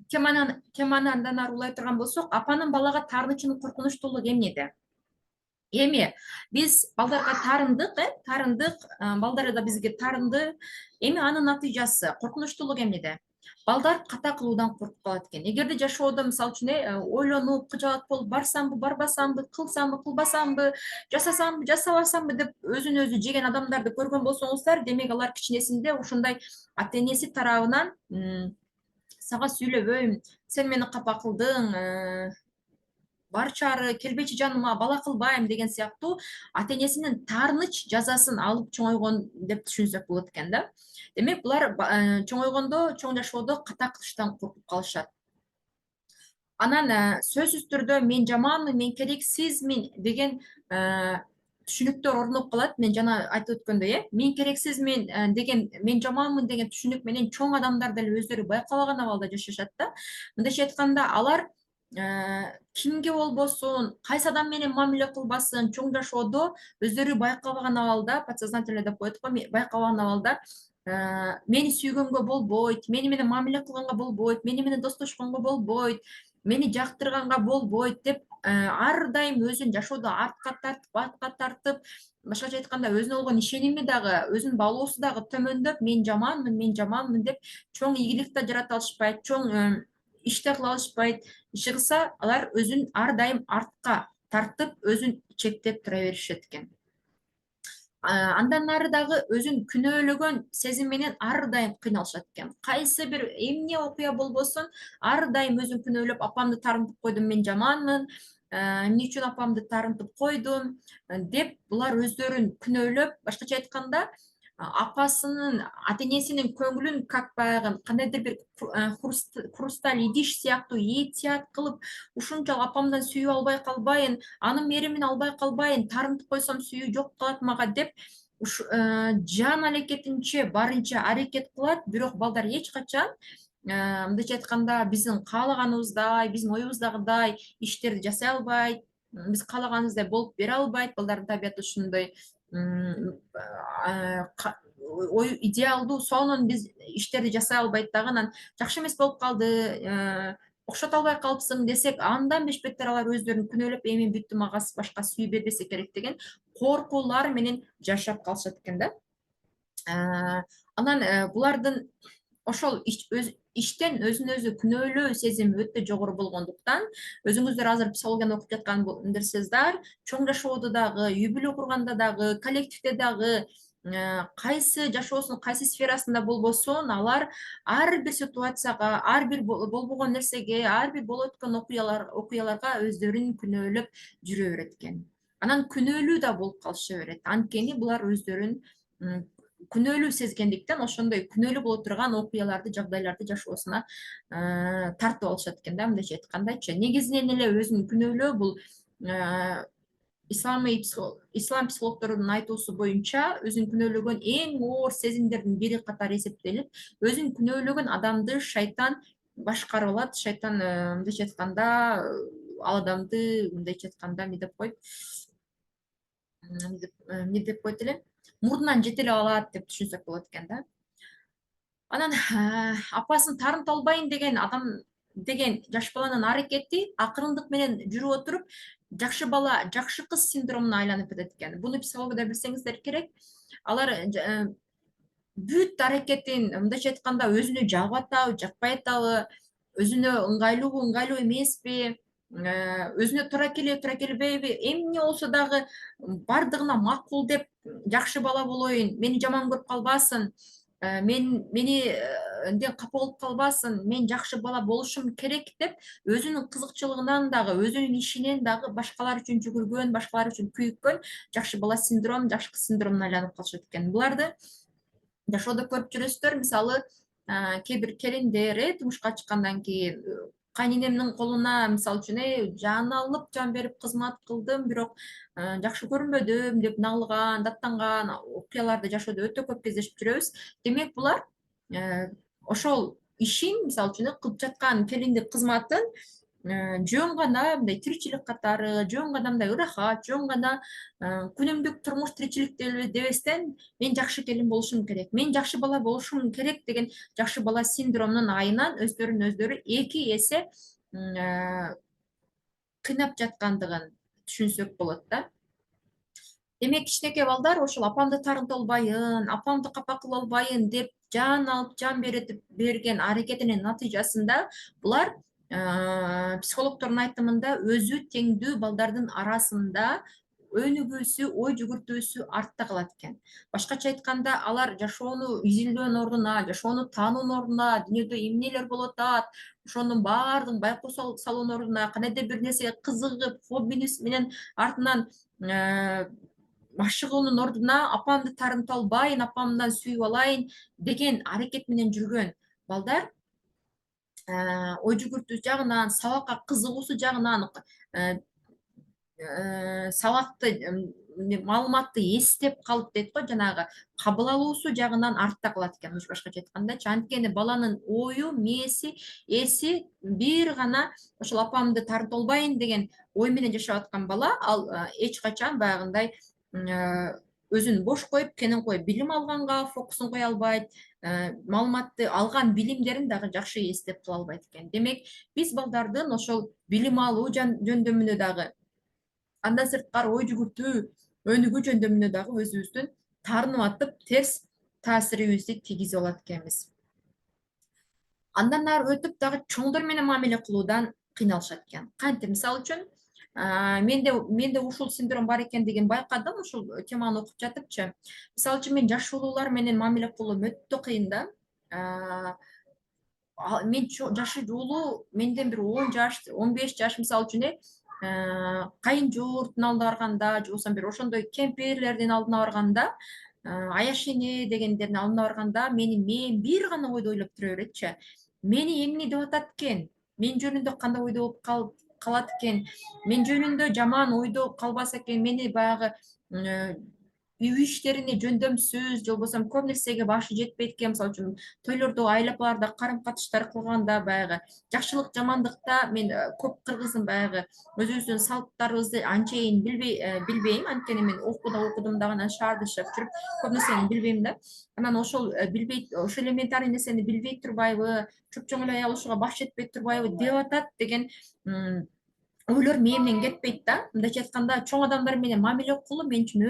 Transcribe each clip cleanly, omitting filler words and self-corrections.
теманы андан ары улай турган болсок, апанын балага таарынычынын коркунучтуулугу эмнеде? Эми биз балдарга таарындык, таарындык, балдар да бизге таарынды. Эми анын натыйжасы коркунучтуулугу эмнеде? Балдар ката кылуудан коркуп калат экен. Эгерде жашоодо мисалы үчүн ойлонуп, кыжаат болуп, барсамбы, барбасамбы, кылсамбы, кылбасамбы, жасасамбы, жасабасамбы деп өзүн өзү жеген адамдарды көргөн болсоңуздар, демек алар кичинесинде ушундай ата энеси тарабынан сага сүйлөбөйм, сен мени капа кылдың, бар чары келбечи жаныма бала кылбайм деген сыяктуу ата энесинин таарыныч жазасын алып чоңойгон деп түшүнсөк болот экен да. Демек булар чоңойгондо, чоң жашоодо ката кылыштан коркуп калышат. Анан сөзсүз түрдө мен жаманмын, мен керексизмин деген түшүнүктөр орноп калат. Мен жана айтып өткөндөй, мен керексизмин деген, мен жаманмын деген түшүнүк менен чоң адамдар деле өздөрү байкабаган абалда жашашат да. Мындайча айтканда, алар кимге болбосун, кайсы адам менен мамиле кылбасын, чоң жашоодо өздөрү байкабаган абалда, подсознательно деп коет го, байкабаган абалда мени сүйгөнгө болбойт, мени менен мамиле кылганга болбойт, мени менен достошконго болбойт, мени жактырганга болбойт деп ар дайым өзүн жашоодо артка тартып, башкача айтканда өзүнө болгон ишеними дагы, өзүнүн баалоосу дагы төмөндөп, мен жаманмын деп чоң ийгилик да жарата алышпайт, чоң иш да кыла алышпайт. Иши кылса, алар өзүн ар дайым артка тартып, өзүн чектеп тура беришет экен. Андан ары дагы өзүн күнөөлөгөн сезим менен ар дайым кыйналышат экен. Кайсы бир эмне окуя болбосун, ар дайым өзүн күнөөлөп, апамды таарынтып койдум, мен жаманмын, эмне үчүн апамды таарынтып койдум деп булар өздөрүн күнөөлөп, башкача айтканда, апасынын, ата энесинин көңүлүн как баягы кандайдыр бир хрусталь идиш сыяктуу этият кылып, ушунчалык апамдан сүйүү албай калбайын, анын мээримин албай калбайын, таарынтып койсом сүйүү жок калат мага деп жан алекетинче барынча аракет кылат. Бирок балдар эч качан мындайча айтканда биздин каалаганыбыздай, биздин оюбуздагыдай иштерди жасай албайт, биз каалаганыбыздай болуп бере албайт. Балдардын табияты ушундай идеалдуу, сонун биз иштерди жасай албайт дагы, анан жакшы эмес болуп калды, окшото албай калыпсың десек, андан бешбеттер алар өздөрүн күнөөлөп, эми бүттү, мага башка сүйүү бербесе керек деген коркуулар менен жашап калышат экен да. Анан булардын ошол иштен өзүн өзү күнөөлөө сезими өтө жогору болгондуктан, өзүңүздөр азыр психологияны окуп жаткандырсыздар, чоң жашоодо дагы, үй бүлө курганда дагы, коллективде дагы, кайсы жашоосунун кайсы сферасында болбосун, алар ар бир ситуацияга, ар бир болбогон нерсеге, ар бир болуп өткөн окуяларга өздөрүн күнөөлөп жүрө берет экен. Анан күнөөлүү да болуп калыша берет. Анткени булар өздөрүн күнөөлүү сезгендиктен ошондой күнөөлүү боло турган окуяларды, жагдайларды жашоосуна тартып алышат экен да, мындайча айткандачы. Негизинен эле өзүн күнөөлөө бул ислам психологдорунун айтуусу боюнча өзүн күнөөлөгөн эң оор сезимдердин бири катары эсептелип, өзүн күнөөлөгөн адамды шайтан башкарып алат. Шайтан мындайча айтканда ал адамды мындайча айтканда эмне деп коет эле, мурдунан жетелеп алат деп түшүнсөк болот экен да. Анан апасын таарынта албайын деген адам деген жаш баланын аракети акырындык менен жүрүп отуруп жакшы бала, жакшы кыз синдромуна айланып кетет экен. Буну психологияда билсеңиздер керек. Алар бүт аракетин мындайча айтканда өзүнө жагып атабы, жакпай атабы, өзүнө ыңгайлуубу, ыңгайлуу эмеспи, өзүнө туура келбейби, эмне болсо дагы бардыгына макул деп жакшы бала болоюн, мени жаман көрүп калбасын, мени капа болуп калбасын, мен жакшы бала болушум керек деп өзүнүн кызыкчылыгынан дагы, өзүнүн ишинен дагы башкалар үчүн жүгүргөн, башкалар үчүн күйүккөн жакшы бала синдром, жакшы кыз синдромуна айланып калышат экен. Буларды жашоодо көрүп жүрөсүздөр. Мисалы, кээ бир келиндер турмушка чыккандан кийин кайненемдин колуна мисалы үчүн жан алып, жан берип кызмат кылдым, бирок жакшы көрүнбөдүм деп налыган, даттанган окуяларды жашоодо өтө көп кездешип жүрөбүз. Демек булар ошол ишин, мисалы үчүн кылып жаткан келиндик кызматын жөн гана мындай тиричилик катары, жөн гана мындай ырахат, жөн гана күнүмдүк турмуш тиричилик дебестен мен жакшы келин болушум керек, мен жакшы бала болушум керек деген жакшы бала синдромунун айынан өздөрүн өздөрү 2 эсе кыйнап жаткандыгын түшүнсөк болот да. Демек кичинекей балдар ошол апамды тарынта албайын, апамды капа кыла албайын деп жан алып жан берген аракетинин натыйжасында булар психологдордун айтымында өзү теңдүү балдардын арасында өнүгүүсү, ой жүгүртүүсү артта калат экен. Башкача айтканда, алар жашоону изилдөөнүн ордуна, жашоону таануунун ордуна, дүйнөдө эмнелер болуп атат, ошонун баардыгын байкоо салуунун ордуна, кандайдыр бир нерсеге кызыгып, хоббинис менен артынан машыгуунун ордуна апамды тарынта албайын, апамдан сүйүп алайын деген аракет менен жүргөн балдар ой жүгүртүү жагынан, сабакка кызыгуусу жагынан, сабакты маалыматты эстеп калып дейт го, жанагы кабыл алуусу жагынан артта калат экен, башкача айткандачы. Анткени баланын ою, мээси, эси бир гана ошол апамды тарынта албайын деген ой менен жашап аткан бала, ал эч качан баягындай өзүн бош коюп, кенен коюп билим алганга фокусун кое албайт, маалыматты алган билимдерин дагы жакшы эстеп кала албайт экен. Демек, биз балдардын ошол билим алуу жөндөмүнө дагы, андан сырткары ой жүгүртүү, өнүгүү жөндөмүнө дагы өзүбүздүн тарынып атып, терс таасирибизди тийгизип алат экенбиз. Андан ары өтүп дагы чоңдор менен мамиле кылуудан кыйналышат экен. Кантип? Мисалы үчүн, менде ушул синдром бар экендигин байкадым, ушул теманы окуп жатыпчы. Мисалы үчүн, мен жаш улуулар менен мамиле кылуум өтө кыйын да. Мен жашы улуу, менден бир 10 жаш, 15 жаш, мисалы үчүн кайын жуурттун алдына барганда, же болбосо бир ошондой кемпирлердин алдына барганда, аяш эне дегендердин алдына барганда, мен бир гана ойду ойлоп тура беретчи. Мени эмне деп атат экен? Мен жөнүндө кандай ойдо болуп калат экен? Мен жөнүндө жаман ойдо калбаса экен, мени баягы үй иштерине жөндөмсүз, же болбосо көп нерсеге башы жетпейт экен. Мисалы үчүн, тойлордо, айла апаларда карым катыштар кылганда, баягы жакшылык жамандыкта мен көп кыргыздын баягы өзүбүздүн салттарыбызды анчейин билбейм, анткени мен окудум дагы, анан шаарда жашап жүрүп көп нерсени билбейм да. Анан ошол ошол элементарный нерсени билбей турбайбы, чөп-чөң эле алышууга баш жетпей турбайбы деп атат деген ойлор мээмден кетпейт да. Мындайча айтканда, чоң адамдар менен мамиле кылуу мен үчүн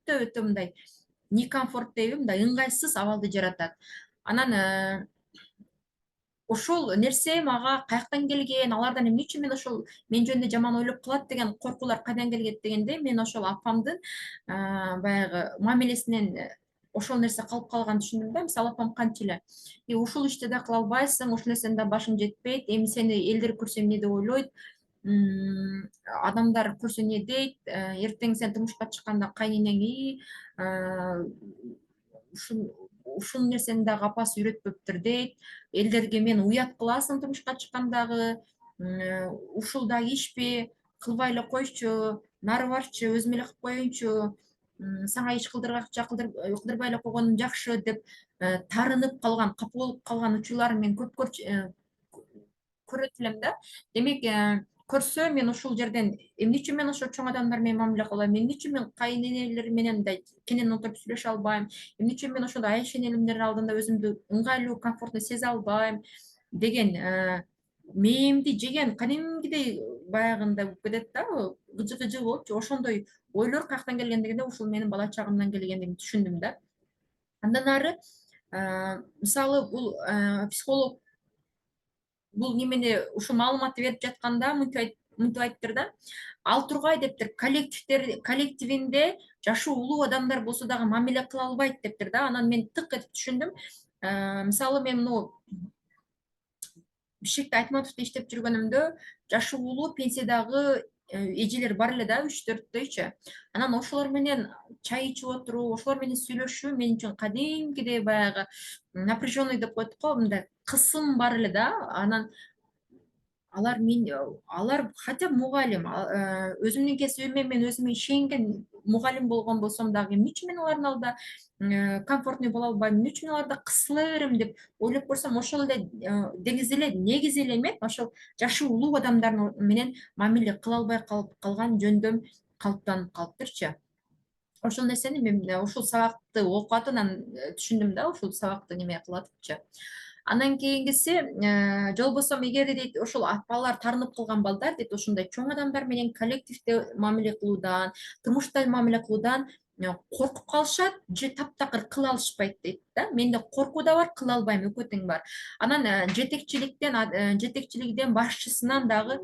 өтө мындай некомфорт дейби, мындай ыңгайсыз абалды жаратат. Анан ошол нерсе мага каяктан келген, алардан эмне үчүн мен ошол мен жөнүндө жаман ойлоп калат деген коркуулар кайдан келет дегенде, мен ошол апамдын баягы мамилесинен ошол нерсе калып калганын түшүндүм да. Мисалы, апам кантча эле: ушул иште да кыла албайсың, ушул нерсени да башың жетпейт, эми сени элдер көрсө эмне деп ойлойт, адамдар көрсө эмне дейт, эртең сен турмушка чыкканда кайненең ушул нерсени дагы апасы үйрөтпөптүр дейт, элдерге мен уят кыласың турмушка чыккандагы, ушул дагы ишпи, кылбай эле койчу, нары барчы, өзүм эле кылып коеюнчу, сага иш кылдырбай эле койгонум жакшы деп тарынып калган, капа болуп калган учурларын мен көп көрөт элем да. Демек, көрсө мен ушул жерден эмне үчүн мен ошо чоң адамдар менен мамиле кылбайм, эмне үчүн мен кайненелер менен мындай кенен отуруп сүйлөшө албайм, эмне үчүн мен ошондой аяш энелимдердин алдында өзүмдү ыңгайлуу, комфортно сезе албайм деген мээмди жеген кадимкидей баягындай болуп кетет да, гыжы болупчу. Ошондой ойлор каяктан келген дегенде, ушул менин бала чагымдан келгендигин түшүндүм да. Андан ары, мисалы, бул психолог бул немени ушул маалыматты берип жатканда мынтип айттыр да: ал тургай дептир, коллективинде жашы улуу адамдар болсо дагы мамиле кыла албайт дептир да. Анан мен тык этип түшүндүм. Мисалы, мен Бишкекте Айтматовдо иштеп жүргөнүмдө жашы улуу пенсиядагы эжелер бар эле да, 3-4дөйчү. Анан ошолор менен чай ичип отуруп, ошолор менен сүйлөшүү мен үчүн кадимкидей баягы напряженный деп коет го, мындай кысым бар эле да. Анан алар хотя мугалим өзүмдүн кесибиме мен өзүмө ишенген мугалим болгон болсом дагы эмне үчүн мен алардын алдында комфортный боло албайм, эмне үчүн аларда кысыла берем деп ойлоп көрсөм, ошол эле дегиз эле негизи эле мен ошол жашы улуу адамдар менен мамиле кыла албай калган жөндөм калыптанып калыптырчы. Ошол нерсени мен ушул сабакты окуп атып анан түшүндүм да, ушул сабакты неме кылып атыпчы. Анан кийингиси жолбосом эгерде дейт ошол апалар таарынып калган балдар дейт ошондой чоң адамдар менен коллективде мамиле кылуудан, турмушта мамиле кылуудан коркуп калышат же таптакыр кыла алышпайт дейт да. Менде коркуу да бар, кыла албайм, экөө тең бар. Анан жетекчилигиден башчысынан дагы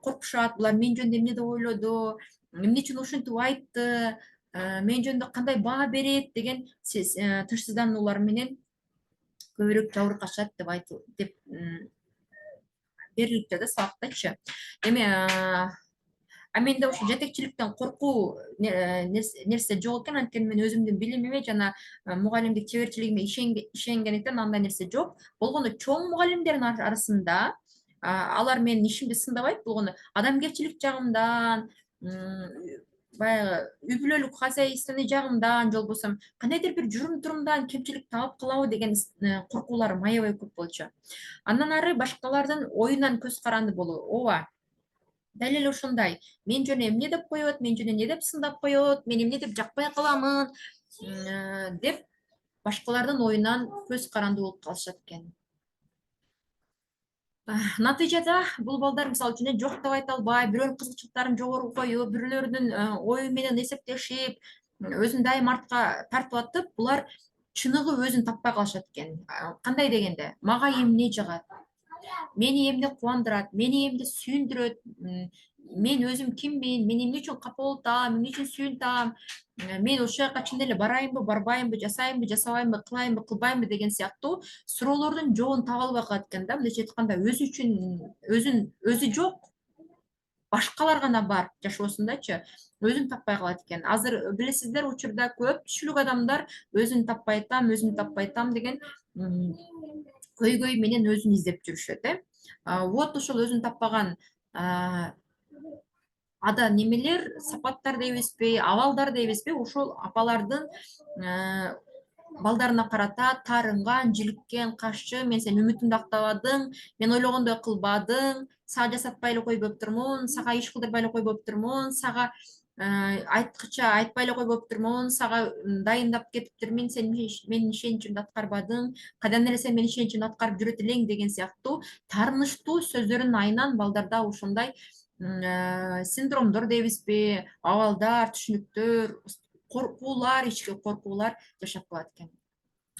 коркушат, булар мен жөнүндө эмне деп ойлоду, эмне үчүн ушинтип айтты, мен жөнүндө кандай баа берет деген тышсыздануулар менен көбүрөөк жабыркашат деп деп берилипти да сабактачы. Эми менде ошо жетекчиликтен коркуу нерсе жок экен, анткени мен өзүмдүн билимиме жана мугалимдик чеберчилигиме ишенгендиктен андай нерсе жок. Болгону чоң мугалимдердин арасында алар менин ишимди сындабайт, болгону адамгерчилик жагымдан, баягы үй бүлөлүк хозяйственный жагымдан, жолбосо кандайдыр бир журум турумдан кемчилик таап калабы деген коркууларым аябай көп болчу. Андан ары башкалардын оюнан көз каранды болуу. Ооба, дал эле ошондой. Мен жөнүндө эмне деп коет, мен жөнүндө эмне деп сындап коет, мен эмне деп жакпай каламын деп башкалардын оюнан көз каранды болуп калышат экен. Натыйжада бул балдар мисалы үчүн жок деп айта албай, бирөөнүн кызыкчылыктарын жогору коюп, бирөөлөрүнүн ою менен эсептешип, өзүн дайым артка тартып атып, булар чыныгы өзүн таппай калышат экен. Кандай дегенде, мага эмне жагат, мени эмне кубандырат, мени эмне сүйүндүрөт, мен өзүм киммин, мен эмне үчүн капа болуп атам, эмне үчүн сүйүнүп атам, мен ошол жака чын эле барайынбы, барбайынбы, жасайынбы, жасабайынбы, кылайынбы, кылбайынбы деген сыяктуу суроолордун жообун таба албай калат экен да. Мындайча айтканда өзү үчүн өзү жок, башкалар гана бар жашоосундачы, өзүн таппай калат экен. Азыр билесиздер, учурда көпчүлүк адамдар өзүмдү таппай атам деген көйгөй менен өзүн издеп жүрүшөт. Вот ошол өзүн таппаган ада немелер, сапаттар дейбизби, абалдар дейбизби, ошол апалардын балдарына карата таарынган, жиликкен, кашчы, мен сенин үмүтүңдү актабадың, мен ойлогондой кылбадың, сага жасатпай эле койбоптурмун, сага иш кылдырбай эле койбоптурмун, сага айткыча айтпай эле койбоптурмун, сага дайындап кетиптирмин, сен менин ишеничимди аткарбадың, кайдан эле сен менин ишеничимди аткарып жүрөт элең деген сыяктуу таарынычтуу сөздөрдүн айынан балдарда ошондой синдромдор дейбизби, абалдар, түшүнүктөр, коркуулар, ички коркуулар жашап калат экен.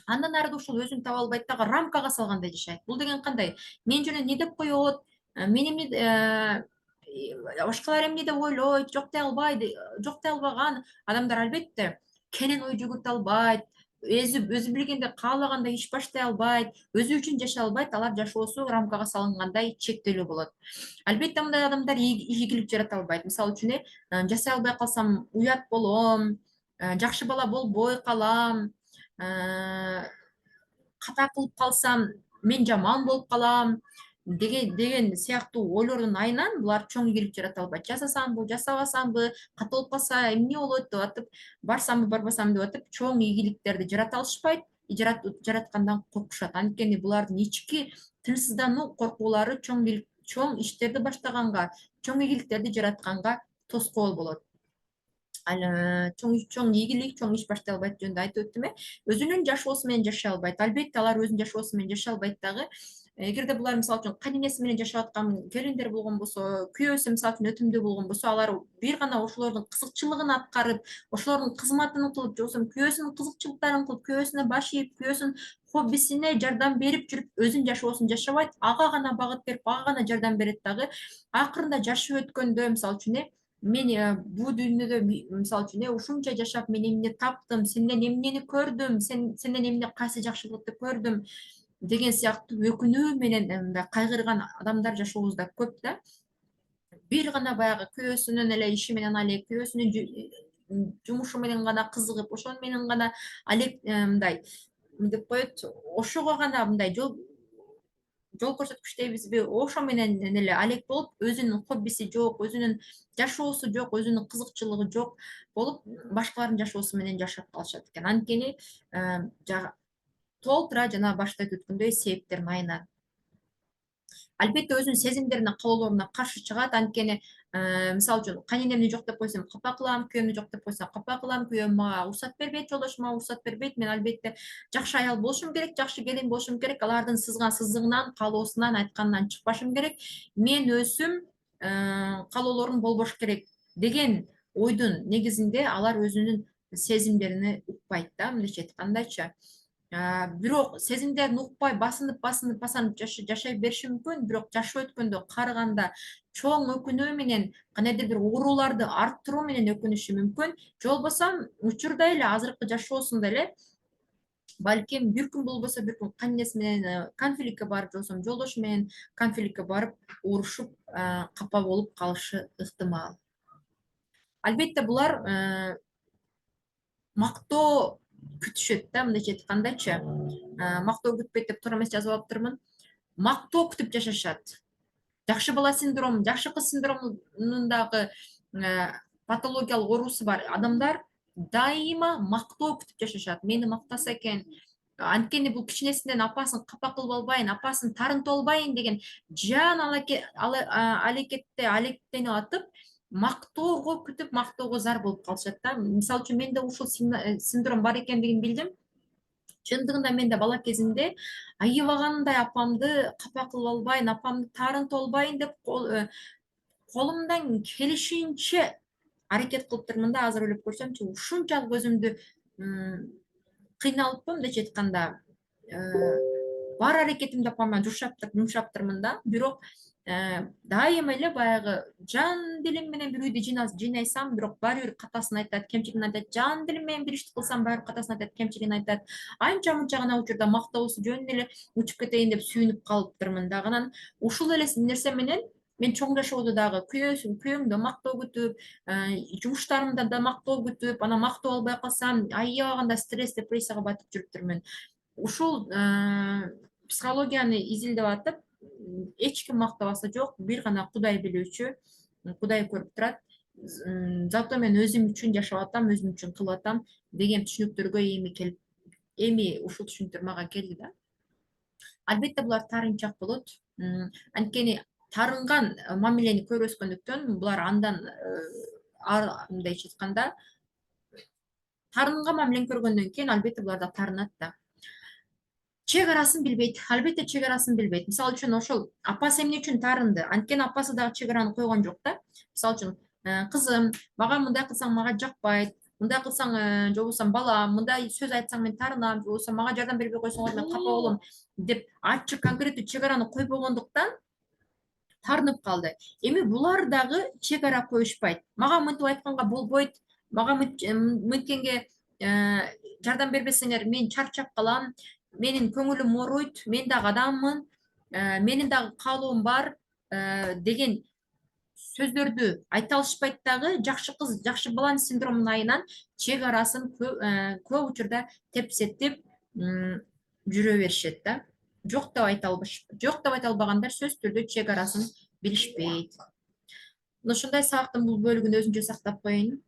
Андан ары ушул өзүн таба албайт дагы рамкага салгандай жашайт. Бул деген кандай? Мен жөнүндө эмне деп коет, мен эмне башкалар эмне деп ойлойт, жок дей албаган адамдар албетте кенен ой жүгүртө албайт, өзү билгенде каалагандай иш баштай албайт, өзү үчүн жашай албайт, алар жашоосу рамкага салынгандай чектелүү болот. Албетте мындай адамдар ийгилик жарата албайт. Мисалы үчүн жасай албай калсам уят болом, жакшы бала болбой калам, ката кылып калсам мен жаман болуп калам деген сыяктуу ойлордун айынан булар чоң ийгилик жарата албайт. Жасасамбы, жасабасамбы, ката болуп калса эмне болот деп атып, барсамбы, барбасамбы деп атып, чоң ийгиликтерди жарата алышпайт, жараткандан коркушат. Анткени булардын ички тынчсыздануу коркуулары чоң иштерди баштаганга, чоң ийгиликтерди жаратканга тоскоол болот. Чоң ийгилик, чоң иш баштай албайт жөнүндө айтып өттүм. Өзүнүн жашоосу менен жашай албайт. Албетте алар өзүнүн жашоосу менен жашай албайт дагы. Эгерде булар мисалы үчүн кайненеси менен жашап аткан келиндер болгон болсо, күйөөсү мисалы үчүн өтүмдүү болгон болсо, алар бир гана ошолордун кызыкчылыгын аткарып, ошолордун кызматын кылып, же болбосо күйөөсүнүн кызыкчылыктарын кылып, күйөөсүнө баш ийип, күйөөсүнүн хоббисине жардам берип жүрүп, өзүнүн жашоосун жашабайт, ага гана багыт берип, ага гана жардам берет дагы. Акырында жашы өткөндө мисалы үчүн мен бул дүйнөдө мисалы үчүн ушунча жашап мен эмне таптым, сенден эмнени көрдүм, сенден эмне кайсы жакшылыкты көрдүм деген сыяктуу өкүнүү менен мындай кайгырган адамдар жашообузда көп да. Бир гана баягы күйөөсүнүн эле иши менен алек, күйөөсүнүн жумушу менен гана кызыгып, ошон менен гана алек мындай деп коет, ошого гана мындай жол жол көрсөткүчтейбизби, ошо менен эле алек болуп, өзүнүн хоббиси жок, өзүнүн жашоосу жок, өзүнүн кызыкчылыгы жок болуп, башкалардын жашоосу менен жашап калышат экен. Анткени толтура жана башта айтып өткөндөй себептерин аянат. Албетте өзүнүн сезимдерине, каалоолоруна каршы чыгат. Анткени мисалы үчүн кайненемди жок деп койсом капа кылам, күйөөмдү жок деп койсом капа кылам, күйөөм мага уруксат бербейт, жолдошум мага уруксат бербейт. Мен албетте жакшы аял болушум керек, жакшы келин болушум керек. Алардын сызган сызыгынан, каалоосунан, айтканынан чыкпашым керек. Мен өзүм каалоолорум болбош керек деген ойдун негизинде алар өзүнүн сезимдерине укпайт да, мындайча айткандачы. Бирок сезимдерин укпай басынып жашай бериши мүмкүн, бирок жашоо өткөндө карыганда чоң өкүнүү менен кандайдыр бир ооруларды арттыруу менен өкүнүшү мүмкүн. Же болбосо учурда эле азыркы жашоосунда эле балким бир күн болбосо бир күн кайненеси менен конфликтке барып, же болбосо жолдошу менен конфликтке барып, урушуп, капа болуп калышы ыктымал. Албетте булар мактоо күтүшөт да, мындайча айткандачы. Мактоо күтпөйт деп туура эмес жазып алыптырмын. Мактоо күтүп жашашат. Жакшы бала синдрому, жакшы кыз синдромундагы патологиялык оорусу бар адамдар дайыма мактоо күтүп жашашат. Мени мактаса экен. Анткени бул кичинесинен апасын капа кылып албайын, апасын тарынтып албайын деген жан алекеттенип атып, мактоого күтүп, мактоого зар болуп калышат да. Мисалы үчүн менде ушул синдром бар экендигин билдим. Чындыгында мен да бала кезимде аябагандай апамды капа кылып албайын, апамды тарынтып албайын деп колумдан келишинче аракет кылыптырмын да. Азыр ойлоп көрсөмчү, ушунчалык өзүмдү кыйналыппы, мындайча айтканда, бар аракетимди апама жумшаптырмын да. Бирок дайыма эле баягы жан дилим менен бир үйдү жыйнайсам, бирок баары бир катасын айтат, кемчилигин айтат. Жан дилим менен бир ишти кылсам, баары катасын айтат, кемчилигин айтат. Анча мынча гана учурда мактоосу жөнүнө эле учуп кетейин деп сүйүнүп калыптырмын дагы. Анан ушул эле нерсе менен мен чоң жашоодо дагы күйөөмдө мактоо күтүп, жумуштарымда да мактоо күтүп, анан мактоо албай калсам аябаганда стресс, депрессияга батып жүрүптүрмүн. Ушул психологияны изилдеп атып, эч ким мактабаса жок, бир гана Кудай билүүчү, Кудай көрүп турат. Зато мен өзүм үчүн жашап атам, өзүм үчүн кылып атам деген түшүнүктөргө эми ушул түшүнүктөр мага келди да. Албетте булар тарынчак болот. Анткени тарынган мамилени көрүп өскөндүктөн булар андан мындайча айтканда, тарынган мамилени көргөндөн кийин албетте булар да тарынат да. Чек арасын билбейт. Албетте чек арасын билбейт. Мисалы үчүн ошол апасы эмне үчүн тарынды? Анткени апасы дагы чек араны койгон жок да. Мисалы үчүн кызым, мага мындай кылсаң мага жакпайт. Мындай кылсаң, же болбосо балам, мындай сөз айтсаң мен тарынам, же болбосо мага жардам бербей койсоңор мен капа болом деп ачык конкреттүү чек араны койбогондуктан тарынып калды. Эми булар дагы чек ара коюшпайт. Мага мынтип айтканга болбойт. Мага мынткенге жардам бербесеңер мен чарчап калам. Менин көңүлүм ооруйт, мен дагы адаммын, менин дагы каалоом бар деген сөздөрдү айта алышпайт дагы. Жакшы кыз, жакшы баланын синдромунун айынан чек арасын көп учурда тепсетип жүрө беришет да. Жок деп айта албагандар сөзсүз түрдө чек арасын билишпейт. Ушундай сабактын бул бөлүгүн өзүнчө сактап коеюн.